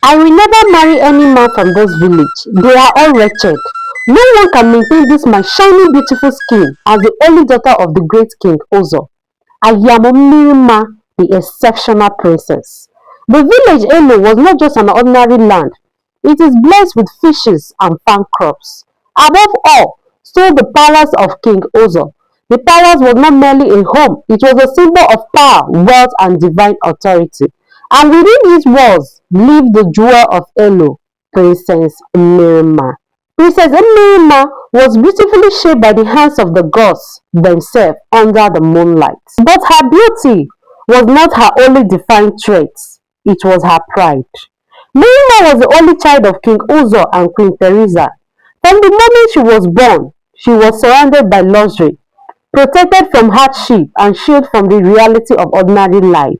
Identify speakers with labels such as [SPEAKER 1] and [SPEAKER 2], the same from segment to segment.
[SPEAKER 1] I will never marry any man from this village. They are all wretched. No one can maintain this my shining beautiful skin as the only daughter of the great king Ozo. I am Mirima, the exceptional princess. The village Elo was not just an ordinary land. It is blessed with fishes and farm crops. Above all, so the palace of King Ozo. The palace was not merely a home, it was a symbol of power, wealth, and divine authority. And within these walls lived the jewel of Elo, Princess Mirima. Princess Mirima was beautifully shaped by the hands of the gods themselves under the moonlight. But her beauty was not her only defining trait, it was her pride. Mirima was the only child of King Uzo and Queen Teresa. From the moment she was born, she was surrounded by luxury, protected from hardship and shielded from the reality of ordinary life.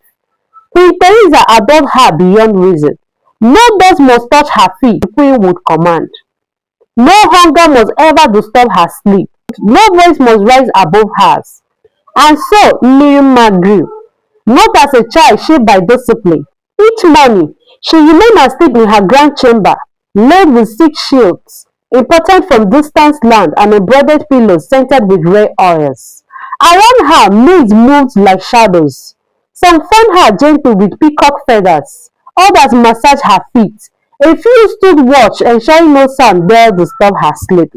[SPEAKER 1] Queen Teresa adored her beyond reason. No dust must touch her feet, the queen would command. No hunger must ever disturb her sleep. No voice must rise above hers. And so Mirima grew, not as a child shaped by discipline. Each morning, she remained asleep in her grand chamber, laid with 6 shields, imported from distant land and embroidered pillows scented with rare oils. Around her, maids moved like shadows. Some fanned her gently with peacock feathers, others massaged her feet. A few stood watch, ensuring no sound dared disturb her sleep.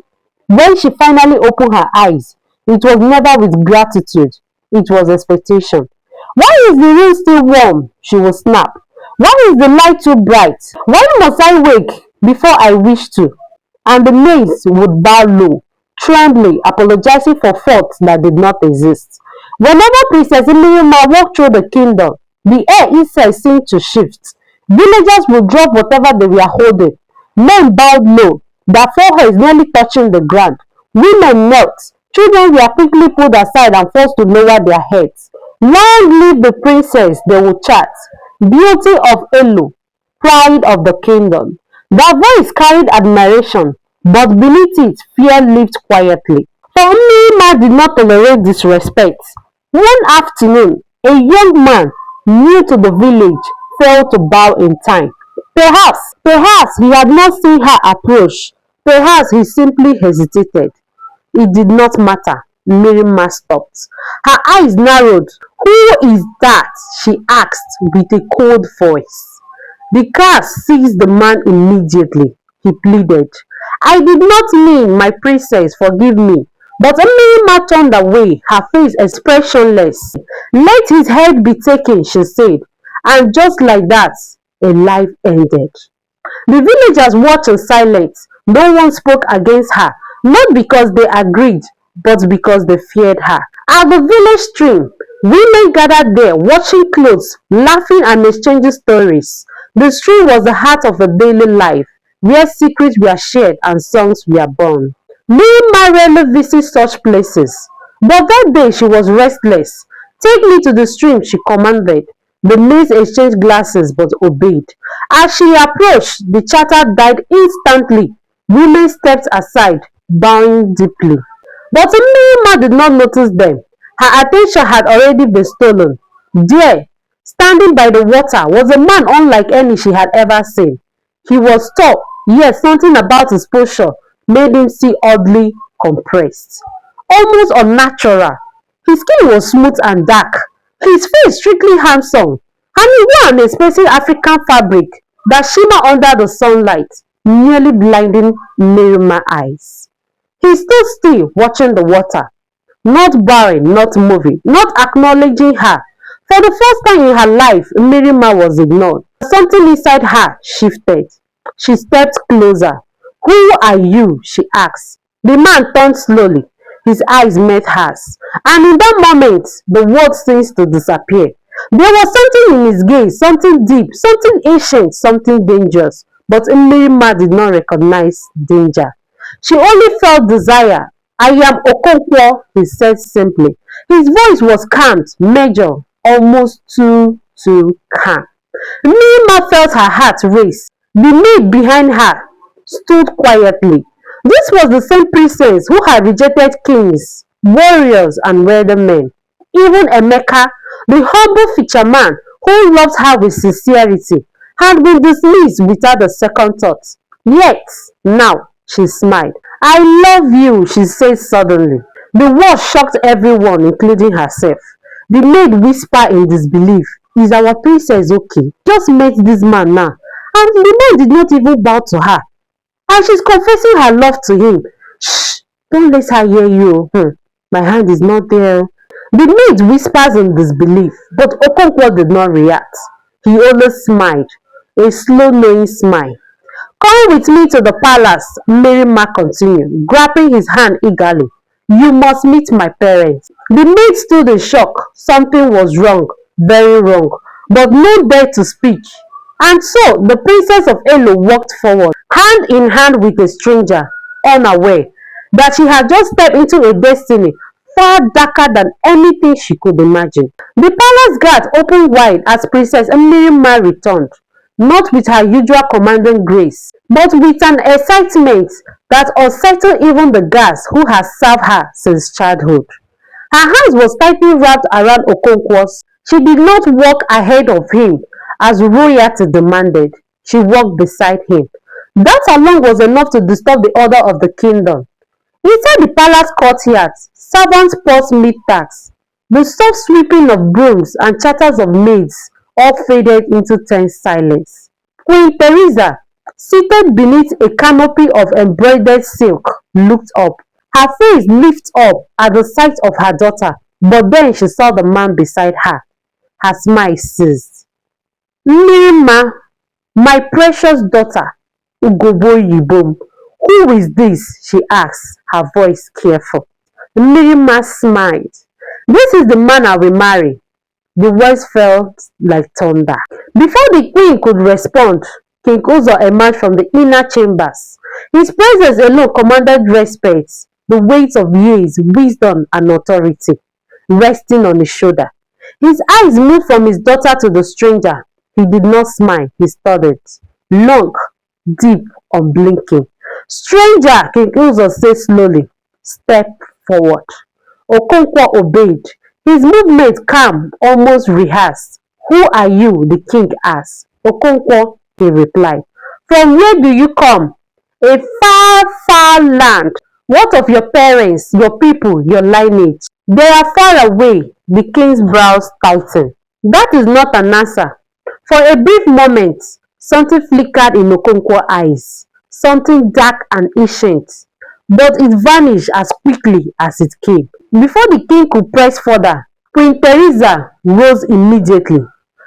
[SPEAKER 1] When she finally opened her eyes, it was never with gratitude, it was expectation. Why is the room still warm? She would snap. Why is the light too bright? Why must I wake before I wish to? And the maids would bow low, trembling, apologizing for faults that did not exist. Whenever Princess Imirima walked through the kingdom, the air inside seemed to shift. Villagers would drop whatever they were holding. Men bowed low, their foreheads nearly touching the ground. Women knelt. Children were quickly pulled aside and forced to lower their heads. Long live the princess, they would chant. Beauty of Elu, pride of the kingdom. Their voice carried admiration, but beneath it, fear lived quietly. For Mima did not tolerate disrespect. One afternoon, a young man new to the village failed to bow in time. Perhaps he had not seen her approach. Perhaps he simply hesitated. It did not matter. Mirima stopped. Her eyes narrowed. Who is that? She asked with a cold voice. The car seized the man immediately. He pleaded. I did not mean, my princess, forgive me. But Mirima turned away, her face expressionless. Let his head be taken, she said. And just like that, a life ended. The villagers watched in silence. No one spoke against her, not because they agreed, but because they feared her. At the village stream, women gathered there, watching clothes, laughing and exchanging stories. The stream was the heart of a daily life, where secrets were shared and songs were born. Mima rarely visits such places, but that day she was restless. Take me to the stream, she commanded. The maids exchanged glasses but obeyed. As she approached, the chatter died instantly. Women stepped aside, bowing deeply. But Mima did not notice them. Her attention had already been stolen. There, standing by the water, was a man unlike any she had ever seen. He was tall, yet something about his posture made him seem oddly compressed, almost unnatural. His skin was smooth and dark, his face strictly handsome, and he wore an expensive African fabric that shimmered under the sunlight, nearly blinding Mirima's eyes. He stood still, watching the water, not bowing, not moving, not acknowledging her. For the first time in her life, Mirima was ignored. Something inside her shifted. She stepped closer. Who are you? She asked. The man turned slowly. His eyes met hers. And in that moment, the world seemed to disappear. There was something in his gaze, something deep, something ancient, something dangerous. But Mirima did not recognize danger. She only felt desire. I am Okonkwo, he said simply. His voice was calm, measured, almost too calm. Mirima felt her heart race. The maid behind her stood quietly. This was the same princess who had rejected kings, warriors, and wealthy men. Even Emeka, the humble fisherman who loved her with sincerity, had been dismissed without a second thought. Yet, now, she smiled. I love you, she said suddenly. The word shocked everyone, including herself. The maid whispered in disbelief, is our princess okay? Just met this man now. And the man did not even bow to her. And she's confessing her love to him. Shh, don't let her hear you. My hand is not there. The maid whispers in disbelief, but Okonkwo did not react. He only smiled, a slow knowing smile. Come with me to the palace, Merima continued, grabbing his hand eagerly. You must meet my parents. The maid stood in shock. Something was wrong, very wrong, but no dared to speak. And so the princess of Elo walked forward, hand in hand with a stranger, unaware that she had just stepped into a destiny far darker than anything she could imagine. The palace guards opened wide as Princess Emirima returned, not with her usual commanding grace, but with an excitement that unsettled even the guards who had served her since childhood. Her hands was tightly wrapped around Okonkwo's. She did not walk ahead of him as royalty demanded. She walked beside him. That alone was enough to disturb the order of the kingdom. Inside the palace courtyard, servants paused mid-task. The soft sweeping of brooms and chatters of maids all faded into tense silence. Queen Teresa, seated beneath a canopy of embroidered silk, looked up. Her face lifted up at the sight of her daughter, but then she saw the man beside her. Her smile ceased. Mirima, my precious daughter, Ugobo Yibom, who is this? She asked, her voice careful. Mirima smiled. This is the man I will marry. The words felt like thunder. Before the queen could respond, King Uzo emerged from the inner chambers. His presence alone commanded respect, the weight of years, wisdom, and authority resting on his shoulder. His eyes moved from his daughter to the stranger. He did not smile, he studied. Long, deep, unblinking. Stranger, King Uzo said slowly, step forward. Okonkwo obeyed, his movement calm, almost rehearsed. Who are you? The king asked. Okonkwo, he replied. From where do you come? A far, far land. What of your parents, your people, your lineage? They are far away. The king's brows tightened. That is not an answer. For a brief moment, something flickered in Okonkwo's eyes. Something dark and ancient. But it vanished as quickly as it came. Before the king could press further, Queen Teresa rose immediately.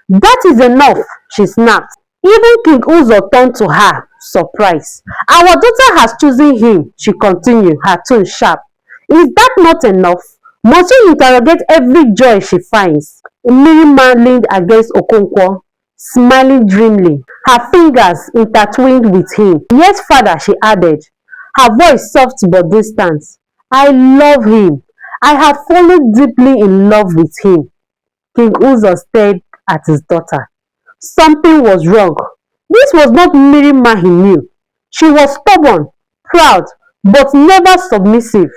[SPEAKER 1] That is enough, she snapped. Even King Uzo turned to her, surprised. Our daughter has chosen him, she continued, her tone sharp. Is that not enough? Must you interrogate every joy she finds? Mirima leaned against Okonkwo, smiling dreamily, her fingers intertwined with him. Yes, father, she added, her voice soft but distant. I love him. I have fallen deeply in love with him. King Uzo stared at his daughter. Something was wrong. This was not Mirima he knew. She was stubborn, proud, but never submissive.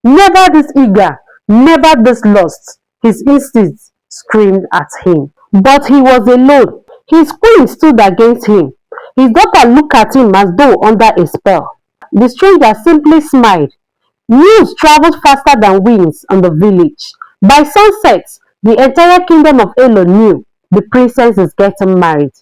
[SPEAKER 1] Never this eager, never this lost. His instincts screamed at him. But he was alone. His queen stood against him. His daughter looked at him as though under a spell. The stranger simply smiled. News traveled faster than winds on the village. By sunset, the entire kingdom of Elo knew the princess is getting married.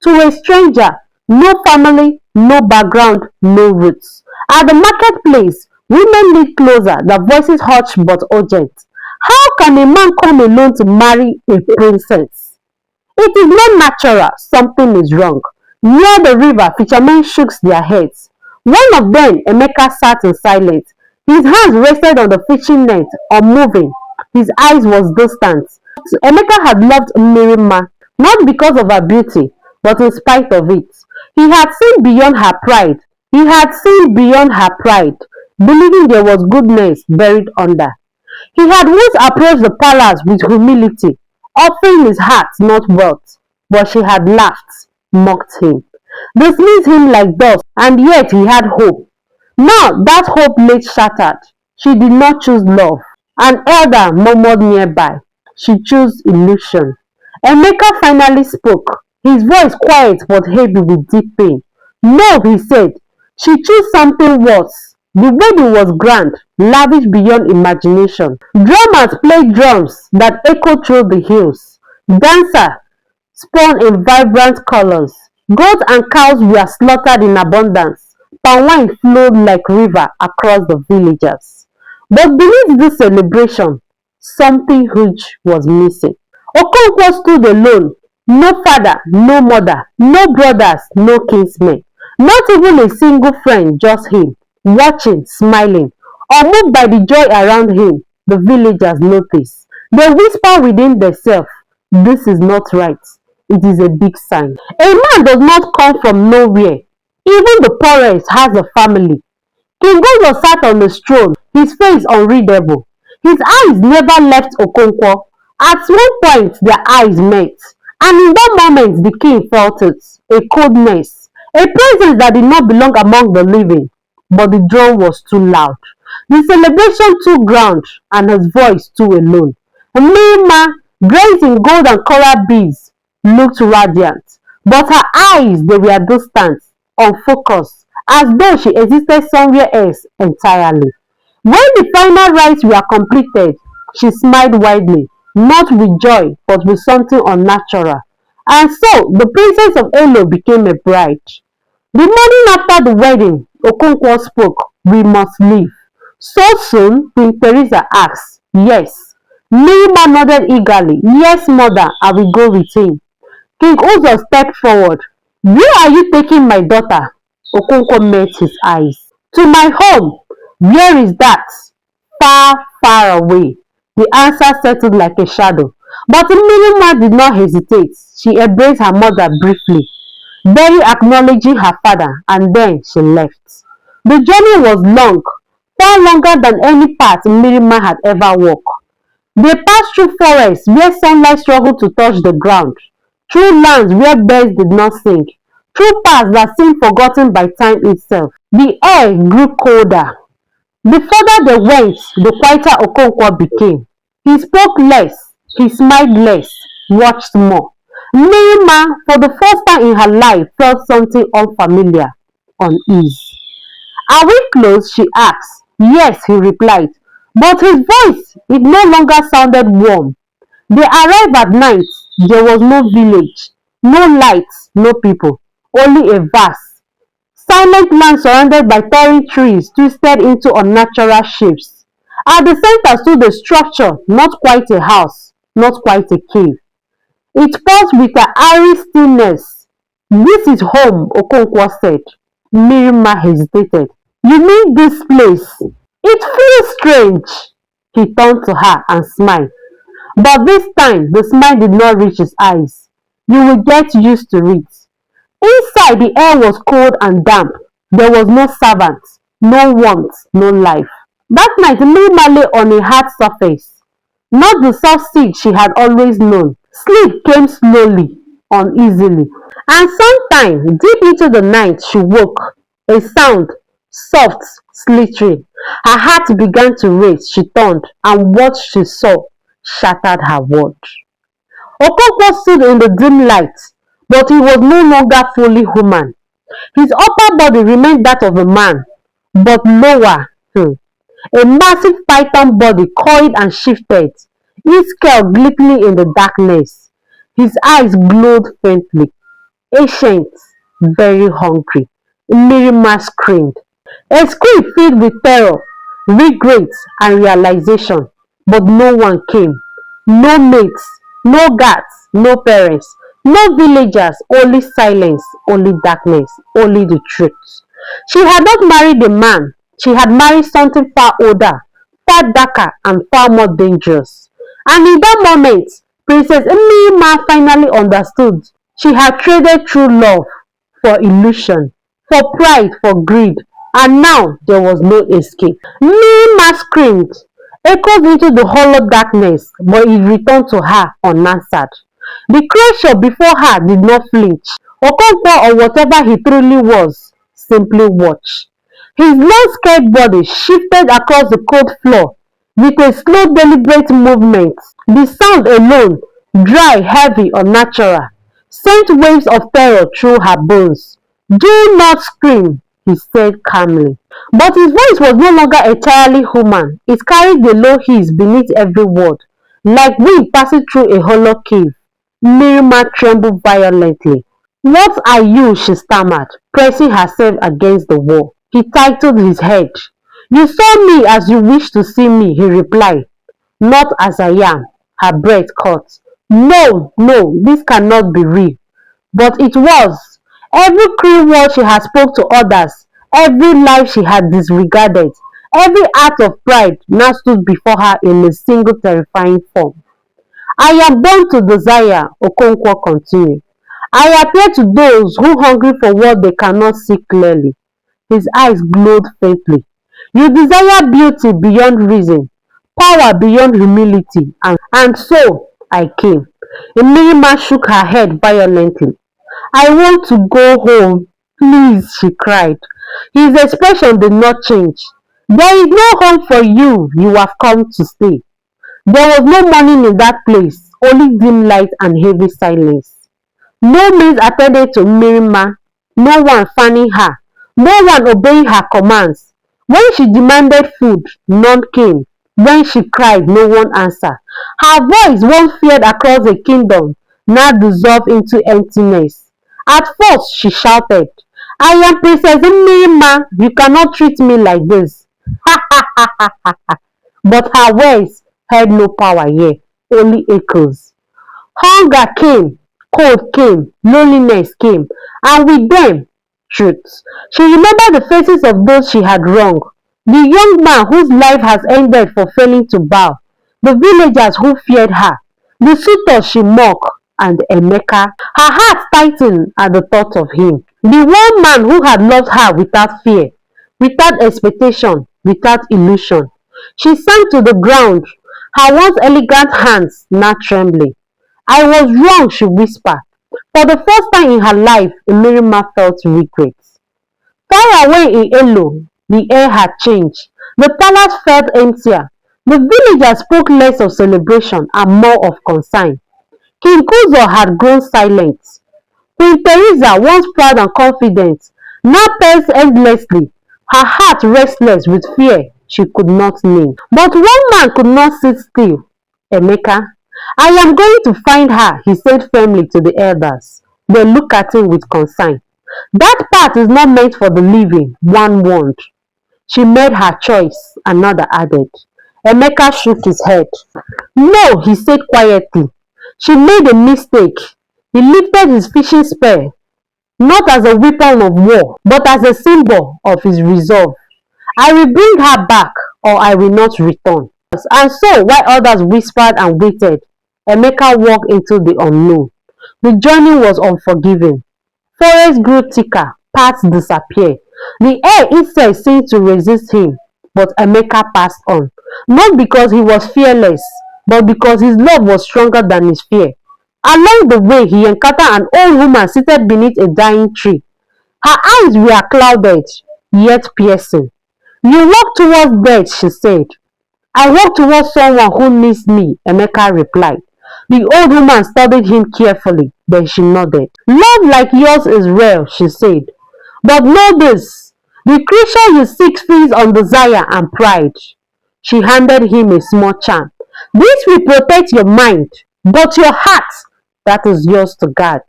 [SPEAKER 1] To a stranger, no family, no background, no roots. At the marketplace, women leaned closer, their voices hushed but urgent. How can a man come alone to marry a princess? It is not natural. Something is wrong. Near the river, fishermen shook their heads. One of them, Emeka, sat in silence. His hands rested on the fishing net, unmoving. His eyes was distant. Emeka had loved Mirima, not because of her beauty, but in spite of it. He had seen beyond her pride. He had seen beyond her pride, believing there was goodness buried under. He had once approached the palace with humility, offering his heart, not wealth, but she had laughed, mocked him, dismissed him like dust, and yet he had hope. Now that hope lay shattered. She did not choose love. An elder murmured nearby. She chose illusion. Emeka finally spoke. his voice quiet but heavy with deep pain. No, he said, she chose something worse. The wedding was grand, lavish beyond imagination. Drummers played drums that echoed through the hills. Dancers spun in vibrant colors. Goats and cows were slaughtered in abundance. Palm wine flowed like river across the villages. But beneath this celebration, something huge was missing. Okonkwo stood alone. No father, no mother, no brothers, no kinsmen. Not even a single friend, just him, watching, smiling. Unmoved by the joy around him, the villagers noticed. They whisper within themselves, this is not right. It is a big sign. A man does not come from nowhere. Even the poorest has a family. King Gogo sat on his throne, his face unreadable. His eyes never left Okonkwo. At one point their eyes met, and in that moment the king felt it, a coldness, a presence that did not belong among the living. But the drum was too loud, the celebration too grand, and his voice too alone. Mima, dressed in gold and coral beads, looked radiant, but her eyes they were distant, unfocused, as though she existed somewhere else entirely. When the final rites were completed, she smiled widely, not with joy, but with something unnatural. And so the princess of Elo became a bride. The morning after the wedding, Okonkwo spoke, we must leave. So soon? Queen Teresa asked. Yes. Mirima nodded eagerly. Yes, mother, I will go with him. King Uzo stepped forward. Where are you taking my daughter? Okonkwo met his eyes. To my home. Where is that? Far, far away. The answer settled like a shadow. But Mirima did not hesitate. She embraced her mother briefly, barely acknowledging her father, and then she left. The journey was long, far longer than any path Mirima had ever walked. They passed through forests where sunlight struggled to touch the ground, through lands where birds did not sing, through paths that seemed forgotten by time itself. The air grew colder. The further they went, the quieter Okonkwo became. He spoke less, he smiled less, watched more. Mirima, for the first time in her life, felt something unfamiliar, unease. Are we close? She asked. Yes, he replied. But his voice, it no longer sounded warm. They arrived at night. There was no village, no lights, no people, only a vast, silent land surrounded by towering trees twisted into unnatural shapes. At the center stood a structure, not quite a house, not quite a cave. It paused with an airy stillness. This is home, Okonkwo said. Mirima hesitated. You mean this place? It feels strange. He turned to her and smiled. But this time, the smile did not reach his eyes. You will get used to it. Inside, the air was cold and damp. There was no servants, no warmth, no life. That night, Mirima lay on a hard surface. Not the soft seat she had always known. Sleep came slowly, uneasily. And sometime, deep into the night, she woke. A sound, soft, slithering. Her heart began to race. She turned, and what she saw shattered her world. Okonkwo stood in the dim light, but he was no longer fully human. His upper body remained that of a man, but lower. A massive python body coiled and shifted, its scale glittering in the darkness. His eyes glowed faintly. Ancient, very hungry. Mirima screamed. A scream filled with terror, regret, and realization. But no one came. No mates, no guards, no parents, no villagers, only silence, only darkness, only the truth. She had not married a man. She had married something far older, far darker, and far more dangerous. And in that moment, Princess Mirima finally understood. She had traded true love for illusion, for pride, for greed, and now there was no escape. Mirima screamed, echoed into the hollow darkness, but it returned to her unanswered. The creature before her did not flinch. Okonkwo, or whatever he truly was, simply watched. His long-skirt body shifted across the cold floor with a slow, deliberate movement. The sound alone, dry, heavy, unnatural, sent waves of terror through her bones. "Do not scream," he said calmly. But his voice was no longer entirely human. It carried the low hiss beneath every word, like wind passing through a hollow cave. Mirima trembled violently. "What are you?" she stammered, pressing herself against the wall. He tightened his head. "You saw me as you wished to see me," he replied. "Not as I am." Her breath caught. "No, no, this cannot be real." But it was. Every cruel word she had spoke to others, every life she had disregarded, every act of pride now stood before her in a single terrifying form. "I am born to desire," Okonkwo continued. "I appear to those who hungry for what they cannot see clearly." His eyes glowed faintly. "You desire beauty beyond reason, power beyond humility, and so I came." Imirima shook her head violently. "I want to go home, please," she cried. His expression did not change. "There is no home for you. You have come to stay." There was no morning in that place, only dim light and heavy silence. No maids attended to Mirima, no one fanning her, no one obeying her commands. When she demanded food, none came. When she cried, no one answered. Her voice, once feared across the kingdom, now dissolved into emptiness. At first she shouted, "I am Princess Mirima, you cannot treat me like this." Ha ha ha ha ha ha. But her words had no power here, only echoes. Hunger came, cold came, loneliness came, and with them, truth. She remembered the faces of those she had wronged, the young man whose life has ended for failing to bow, the villagers who feared her, the suitors she mocked, and Emeka. Her heart tightened at the thought of him, the one man who had loved her without fear, without expectation, without illusion. She sank to the ground, her once elegant hands now trembling. "I was wrong," she whispered. For the first time in her life, Imirima felt regret. Far away in Elo, the air had changed. The palace felt emptier. The villagers spoke less of celebration and more of concern. King Kuzo had grown silent. Queen Teresa, once proud and confident, now paced endlessly, her heart restless with fear she could not name. But one man could not sit still. Emeka. "I am going to find her," he said firmly to the elders. They looked at him with concern. "That path is not meant for the living," one warned. "She made her choice," another added. Emeka shook his head. "No," he said quietly. "She made a mistake." He lifted his fishing spear, not as a weapon of war, but as a symbol of his resolve. "I will bring her back, or I will not return." And so, while others whispered and waited, Emeka walked into the unknown. The journey was unforgiving. Forests grew thicker, paths disappeared. The air itself seemed to resist him, but Emeka passed on. Not because he was fearless, but because his love was stronger than his fear. Along the way, he encountered an old woman seated beneath a dying tree. Her eyes were clouded, yet piercing. "You walk towards death," she said. "I walk towards someone who needs me," Emeka replied. The old woman studied him carefully, then she nodded. "Love like yours is rare," she said. "But know this, the creature you seek feeds on desire and pride." She handed him a small charm. "This will protect your mind, but your heart, that is yours to guard."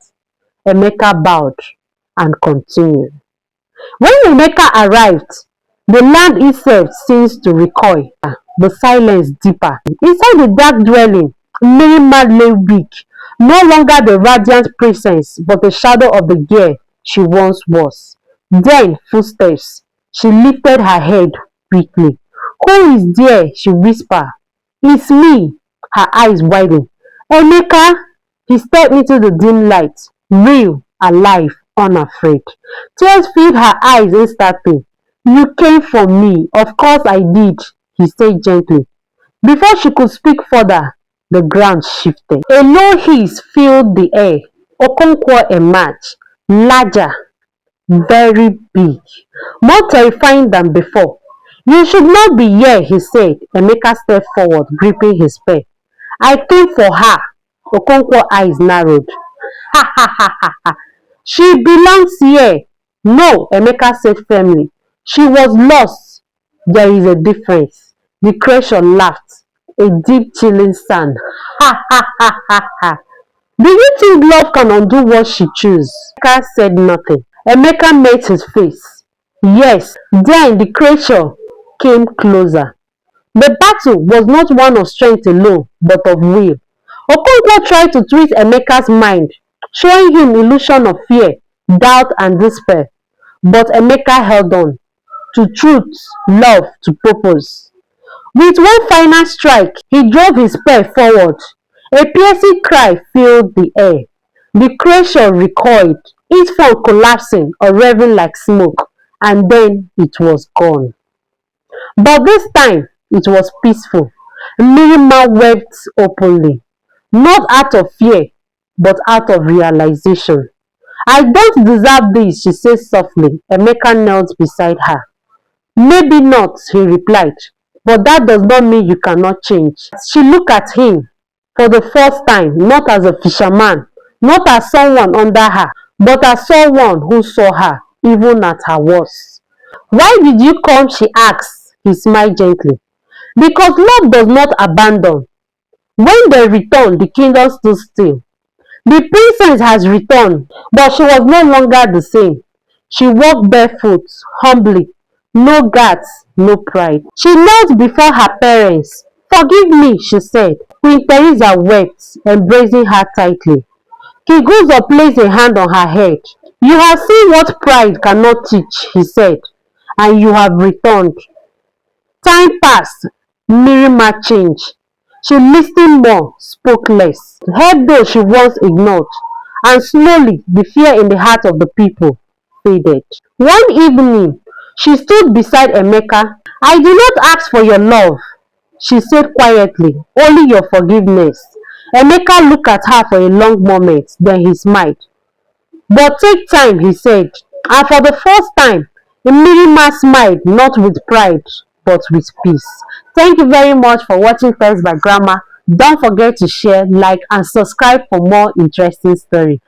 [SPEAKER 1] Emeka bowed and continued. When Emeka arrived, the land itself seemed to recoil, the silence deeper. Inside the dark dwelling, Mirima lay weak, no longer the radiant presence, but the shadow of the girl she once was. Then footsteps. She lifted her head weakly. "Who is there?" she whispered. "It's me." Her eyes widened. "Emeka." He stepped into the dim light, real, alive, unafraid. Tears filled her eyes instantly. "You came for me." "Of course I did," he said gently. Before she could speak further, the ground shifted. A low hiss filled the air. Okonkwo emerged, larger, very big, more terrifying than before. "You should not be here," he said. Emeka stepped forward, gripping his spear. "I came for her." Okonkwo's eyes narrowed. Ha ha ha ha ha. She belongs here. No, Emeka said firmly. She was lost. There is a difference. The creation laughed. A deep chilling sound. Ha ha ha ha ha. Do you think love can undo what she chose? Emeka said nothing. Emeka made his face. Yes, then the creature came closer. The battle was not one of strength alone, but of will. Okonkwo tried to twist Emeka's mind, showing him illusion of fear, doubt, and despair. But Emeka held on to truth, love, to purpose. With one final strike, he drove his spear forward. A piercing cry filled the air. The creature recoiled, its form collapsing, unraveling like smoke, and then it was gone. But this time it was peaceful. Mirima wept openly, not out of fear, but out of realization. I don't deserve this, she said softly. Emeka knelt beside her. Maybe not, he replied, but that does not mean you cannot change. She looked at him for the first time, not as a fisherman, not as someone under her, but as someone who saw her, even at her worst. Why did you come? She asked. He smiled gently. Because love does not abandon. When they returned, the kingdom stood still. The princess has returned, but she was no longer the same. She walked barefoot, humbly, no guts, no pride. She knelt before her parents. Forgive me, she said. Queen Teresa wept, embracing her tightly. Kiguzo placed a hand on her head. You have seen what pride cannot teach, he said, and you have returned. Time passed. Mirima changed. She listened more, spoke less, heard those she once ignored, and slowly the fear in the heart of the people faded. One evening, she stood beside Emeka. I do not ask for your love, she said quietly, only your forgiveness. Emeka looked at her for a long moment, then he smiled. But take time, he said, and for the first time, Mirima smiled not with pride, but with peace. Thank you very much for watching Text by Grandma. Don't forget to share, like, and subscribe for more interesting stories.